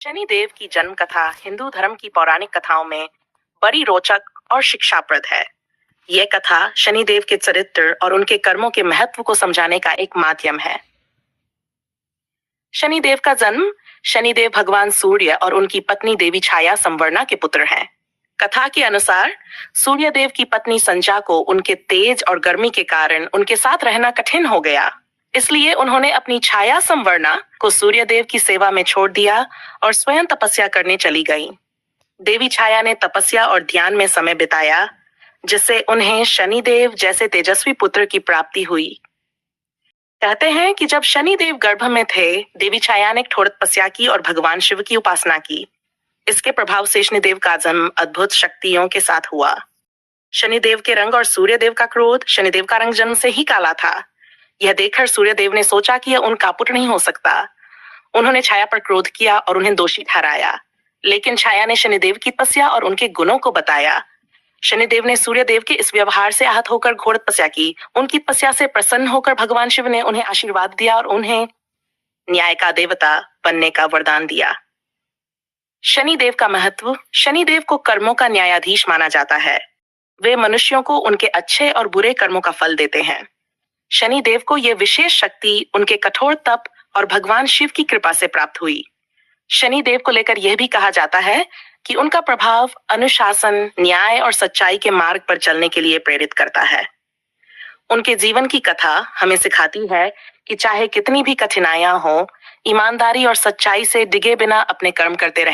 शनिदेव की जन्म कथा हिंदू धर्म की पौराणिक कथाओं में बड़ी रोचक और शिक्षाप्रद है। यह कथा शनिदेव के चरित्र और उनके कर्मों के महत्व को समझाने का एक माध्यम है। शनिदेव का जन्म। शनिदेव भगवान सूर्य और उनकी पत्नी देवी छाया संवर्णा के पुत्र हैं। कथा के अनुसार सूर्यदेव की पत्नी संजा को उनके तेज और गर्मी के कारण उनके साथ रहना कठिन हो गया। इसलिए उन्होंने अपनी छाया संवर्णा को सूर्यदेव की सेवा में छोड़ दिया और स्वयं तपस्या करने चली गई। देवी छाया ने तपस्या और ध्यान में समय बिताया, जिससे उन्हें शनिदेव जैसे तेजस्वी पुत्र की प्राप्ति हुई। कहते हैं कि जब शनिदेव गर्भ में थे, देवी छाया ने कठोर तपस्या की और भगवान शिव की उपासना की। इसके प्रभाव से शनिदेव का जन्म अद्भुत शक्तियों के साथ हुआ। शनिदेव के रंग और सूर्यदेव का क्रोध। शनिदेव का रंग जन्म से ही काला था। यह देखकर सूर्यदेव ने सोचा कि यह उनका पुत्र नहीं हो सकता। उन्होंने छाया पर क्रोध किया और उन्हें दोषी ठहराया, लेकिन छाया ने शनिदेव की तपस्या और उनके गुणों को बताया। शनिदेव ने सूर्यदेव के इस व्यवहार से आहत होकर घोर तपस्या की। उनकी तपस्या से प्रसन्न होकर भगवान शिव ने उन्हें आशीर्वाद दिया और उन्हें न्याय का देवता बनने का वरदान दिया। शनिदेव का महत्व। शनिदेव को कर्मों का न्यायाधीश माना जाता है। वे मनुष्यों को उनके अच्छे और बुरे कर्मों का फल देते हैं। शनिदेव को यह विशेष शक्ति उनके कठोर तप और भगवान शिव की कृपा से प्राप्त हुई। शनिदेव को लेकर यह भी कहा जाता है कि उनका प्रभाव अनुशासन, न्याय और सच्चाई के मार्ग पर चलने के लिए प्रेरित करता है। उनके जीवन की कथा हमें सिखाती है कि चाहे कितनी भी कठिनाइयां हो, ईमानदारी और सच्चाई से डिगे बिना अपने कर्म करते रहें।